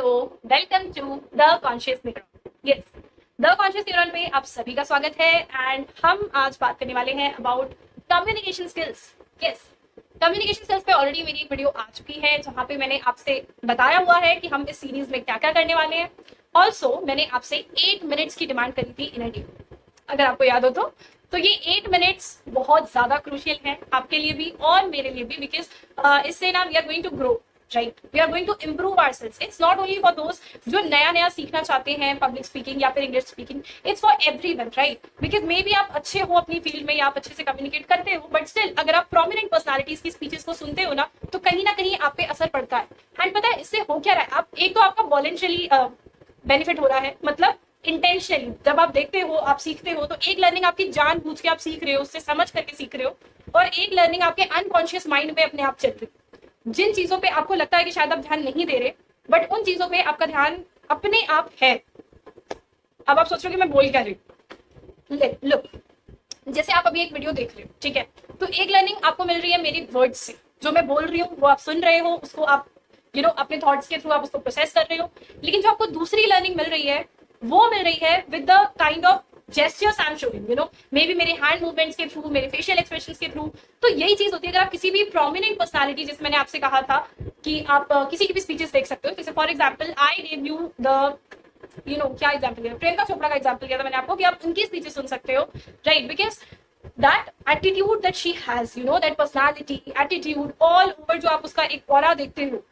Welcome to the Conscious Neuron. Yes, the Conscious Neuron पे आप सभी का स्वागत है एंड हम आज बात करने वाले हैं about communication skills. Yes, communication skills पे ऑलरेडी मेरी एक वीडियो आ चुकी है जहां पे मैंने आपसे बताया हुआ है कि हम इस सीरीज में क्या क्या करने वाले हैं। ऑल्सो मैंने आपसे 8 मिनट्स की डिमांड करी थी इन अ डे, अगर आपको याद हो तो ये 8 मिनट्स बहुत ज्यादा क्रूशियल है आपके लिए भी और मेरे लिए भी, बिकॉज इससे ना we are going to grow, right, we are going to improve ourselves. It's not only for those जो नया नया सीखना चाहते हैं पब्लिक स्पीकिंग या फिर English speaking, it's for everyone, right. Because may be आप अच्छे हो अपनी फील्ड में या आप अच्छे से कम्युनिकेट करते हो, बट स्टिल अगर आप प्रोमिनेंट पर्सनालिटीज की स्पीचेस को सुनते हो ना तो कहीं ना कहीं आप पे असर पड़ता है। एंड पता है इससे हो क्या रहा है, आप एक तो आपका वॉलंटरी बेनिफिट हो रहा है, मतलब इंटेंशनली जब आप देखते हो आप सीखते हो तो एक लर्निंग आपकी जानबूझ के आप सीख रहे हो, उससे समझ करके सीख रहे हो, और एक लर्निंग आपके अनकॉन्शियस माइंड में अपने आप चल रही है। जिन चीजों पे आपको लगता है कि शायद आप ध्यान नहीं दे रहे, बट उन चीजों पे आपका ध्यान अपने आप है। अब आप सोच रहे हो कि मैं बोल क्या रही हूँ। लुक, जैसे आप अभी एक वीडियो देख रहे हो, ठीक है, तो एक लर्निंग आपको मिल रही है मेरी वर्ड्स से, जो मैं बोल रही हूँ वो आप सुन रहे हो, उसको आप अपने थॉट्स के थ्रू आप उसको प्रोसेस कर रहे हो। लेकिन जो आपको दूसरी लर्निंग मिल रही है वो मिल रही है with the kind of gestures I am showing, may be मेरे हैंड मूवमेंट्स के थ्रू, मेरे फेशियल एक्सप्रेशंस के थ्रू। तो यही चीज होती है अगर आप किसी भी प्रोमिनेंट पर्सनालिटी, जैसे मैंने आपसे कहा था कि आप किसी की भी स्पीचेस देख सकते हो। जैसे for example I gave you the क्या एग्जाम्पल दिया, प्रियंका चोपड़ा का एग्जाम्पल दिया था मैंने आपको कि आप उनकी स्पीचेस सुन सकते हो, right. Because that attitude that she has, that personality, attitude all over, जो आप उसका एक ऑरा देखते हो,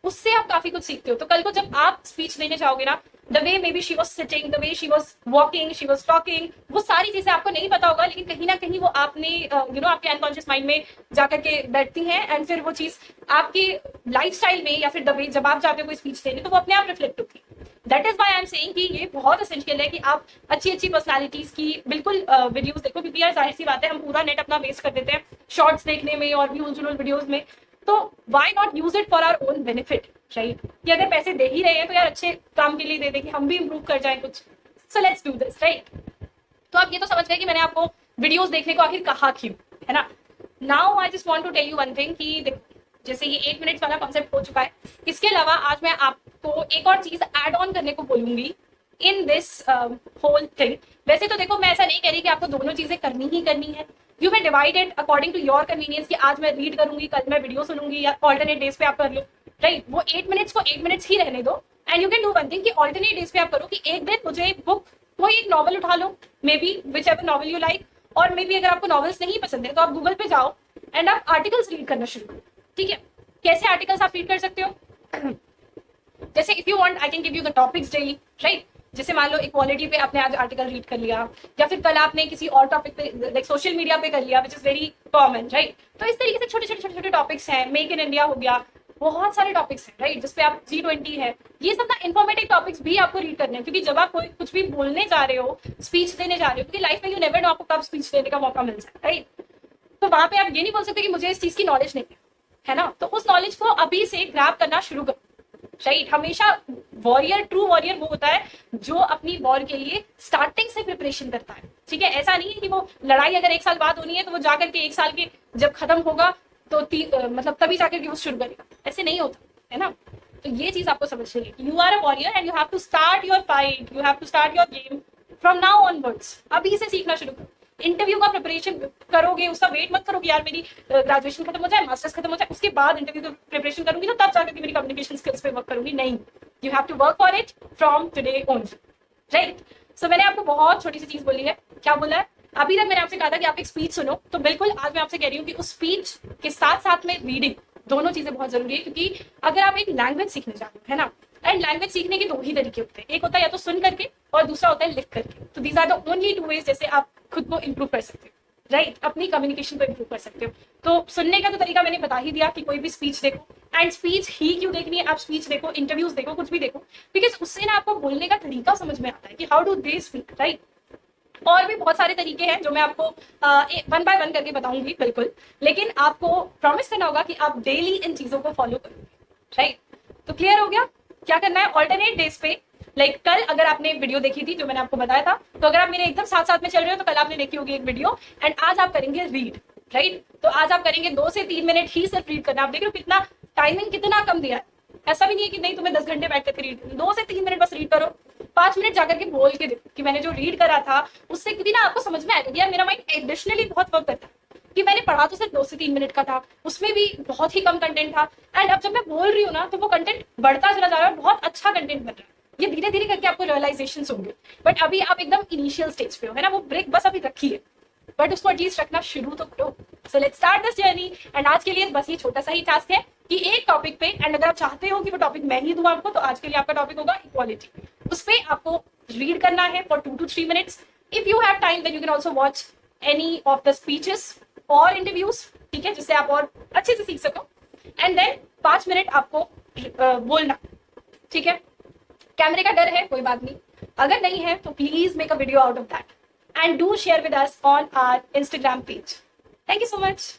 उससे आप काफी कुछ सीखते हो। तो कल को जब आप स्पीच देने जाओगे ना, the way may be she was sitting, the way she was walking, she was talking, वो सारी चीजें आपको नहीं पता होगा, लेकिन कहीं ना कहीं वो आपने आपके अनकॉन्शियस माइंड में जाकर के बैठती हैं, एंड फिर वो चीज आपके लाइफस्टाइल में या फिर द वे जब आप जाते हो कोई स्पीच देने तो वो अपने आप रिफ्लेक्ट होती है। That is why I am saying कि ये बहुत एसेंशियल है कि आप अच्छी अच्छी पर्सनालिटीज की बिल्कुल वीडियोस देखो, क्योंकि यार जाहिर सी बात है हम पूरा नेट अपना वेस्ट कर देते हैं शॉर्ट्स देखने में और व्यूज वीडियोज में, तो why not use it for our own benefit, right. कि अगर पैसे दे ही रहे हैं तो यार अच्छे काम के लिए दे दे कि हम भी इंप्रूव कर जाए कुछ। So let's do this, right. तो आप ये तो समझ गए कि मैंने आपको वीडियोस देखने को आखिर कहा क्यों, है ना। Now I just want to tell you one thing कि देखो, जैसे ये 8 मिनट्स वाला कॉन्सेप्ट हो चुका है, इसके अलावा आज मैं आपको एक और चीज ऐड ऑन करने को बोलूंगी इन दिस होल थिंग। वैसे तो देखो मैं ऐसा नहीं कह रही कि आपको दोनों चीजें करनी ही करनी है, you may divide it according to your convenience, कि आज मैं रीड करूंगी, कल मैं वीडियो सुनूंगी, या ऑल्टरनेट डेज पे आप कर लो, राइट। वो 8 मिनट्स को 8 मिनट्स ही रहने दो, and you can do one thing कि ऑल्टरनेट डेज पे आप करो कि एक दिन मुझे एक बुक, कोई एक नॉवल उठा लो, maybe whichever novel you like, और मे बी अगर आपको नॉवेल्स नहीं पसंद है तो आप गूगल पे जाओ एंड आप आर्टिकल्स रीड करना शुरू करो, ठीक है। कैसे आर्टिकल्स आप रीड कर सकते हो? जैसे if you want I can give you the topics daily, right. जैसे मान लो इक्वालिटी पे आपने आज आर्टिकल रीड कर लिया, या फिर कल आपने किसी और टॉपिक पे लाइक सोशल मीडिया पे कर लिया, which is very common, right. तो इस तरीके से छोटे टॉपिक्स हैं, मेक इन इंडिया हो गया, बहुत सारे टॉपिक्स हैं, राइट, जिसपे आप G20 है, ये सब ना इन्फॉर्मेटिव टॉपिक्स भी आपको रीड करने हैं। क्योंकि जब आप कोई कुछ भी बोलने जा रहे हो, स्पीच देने जा रहे हो, क्योंकि लाइफ में यू नेवर नो आपको कब स्पीच देने का मौका मिल जाए, राइट। तो वहां पे आप ये नहीं बोल सकते कि मुझे इस चीज की नॉलेज नहीं है ना, तो उस नॉलेज को अभी से ग्रैब करना शुरू करो, राइट। हमेशा वॉरियर, ट्रू वॉरियर वो होता है जो अपनी वॉर के लिए स्टार्टिंग से प्रिपरेशन करता है, ठीक है। ऐसा नहीं है कि वो लड़ाई अगर 1 साल बाद होनी है तो वो जाकर के 1 साल के जब खत्म होगा तो मतलब तभी जाकर के वो शुरू करेगा, ऐसे नहीं होता है ना। तो ये चीज आपको समझनी है, you are a warrior and you have to start your fight, you have to start your game from now onwards. अभी से सीखना शुरू करो। इंटरव्यू का प्रिपरेशन करोगे, उसका वेट मत करो कि यार मेरी ग्रेजुएशन खत्म हो जाए, मास्टर्स खत्म हो जाए, उसके बाद इंटरव्यू की प्रिपरेशन करूंगी तो तब जाकर के मेरी कम्युनिकेशन स्किल्स पे वर्क करूंगी। नहीं, you have to work for it from today only, right. So मैंने आपको बहुत छोटी सी चीज बोली है। क्या बोला है? अभी तक मैंने आपसे कहा था कि आप एक स्पीच सुनो, तो बिल्कुल आज मैं आपसे कह रही हूँ कि उस स्पीच के साथ साथ में रीडिंग, दोनों चीजें बहुत जरूरी है। क्योंकि अगर आप एक लैंग्वेज सीखने जा रहे हो, है ना, एंड लैंग्वेज सीखने के 2 ही तरीके होते हैं, एक होता है या तो सुन करके और दूसरा होता है लिख करके। तो these are the only 2 ways जैसे आप खुद को इंप्रूव कर सकते हो, राइट, अपनी कम्युनिकेशन को इंप्रूव कर सकते हो। तो सुनने का तो तरीका मैंने बता ही दिया कि कोई भी स्पीच देखो, एंड स्पीच ही क्यों देखनी है, आप स्पीच देखो, इंटरव्यूज देखो, कुछ भी देखो, बिकॉज उससे ना आपको बोलने का तरीका समझ में आता है कि how do they speak, right. और भी बहुत सारे तरीके हैं जो मैं आपको 1 बाय 1 करके बताऊंगी, बिल्कुल। लेकिन आपको प्रॉमिस करना होगा कि आप डेली इन चीजों को फॉलो करोगे, राइट। तो क्लियर हो गया क्या करना है? ऑल्टरनेट डेज पे, लाइक कल अगर आपने वीडियो देखी थी जो मैंने आपको बताया था, तो अगर आप मेरे एकदम साथ साथ में चल रहे हो तो कल आपने देखी होगी एक वीडियो, एंड आज आप करेंगे रीड, राइट। तो आज आप करेंगे 2 से 3 मिनट ही सिर्फ रीड करना। आप देख रहे हो कितना टाइमिंग कितना कम दिया है, ऐसा भी नहीं है कि नहीं तुम्हें 10 घंटे बैठ करके रीड, 2 से 3 मिनट बस रीड करो, 5 मिनट जाकर के बोल के देखो कि मैंने जो रीड करा था उससे कितनी ना आपको समझ में आएगा कि यार मेरा माइंड एडिशनली बहुत वर्क करता है कि मैंने पढ़ा तो सिर्फ 2 से 3 मिनट का था, उसमें भी बहुत ही कम कंटेंट था, एंड अब जब मैं बोल रही हूँ ना तो वो कंटेंट बढ़ता चला जा रहा है, बहुत अच्छा कंटेंट बन रहा है। ये धीरे धीरे करके आपको रियलाइजेशन होंगे, बट अभी आप एकदम इनिशियल स्टेज पे हो, है ना, वो ब्रेक बस अभी रखिए, बट उसको एटलीस्ट रखना शुरू तो करो। So let's start this journey. And आज के लिए बस ये छोटा सा ही टास्क है कि एक टॉपिक पे, एंड अगर आप चाहते हो कि वो टॉपिक मैं ही दूं आपको, तो आज के लिए आपका टॉपिक होगा इक्वालिटी। उस पे आपको रीड करना है for 2 to 3 minutes. If you have time then you can also watch any of the speeches और इंटरव्यूज, ठीक है, जिससे आप और अच्छे से सीख सको। एंड देन 5 मिनट आपको बोलना, ठीक है। कैमरे का डर है, कोई बात नहीं, अगर नहीं है तो please make a video out of that and do share with us on our Instagram page. Thank you so much.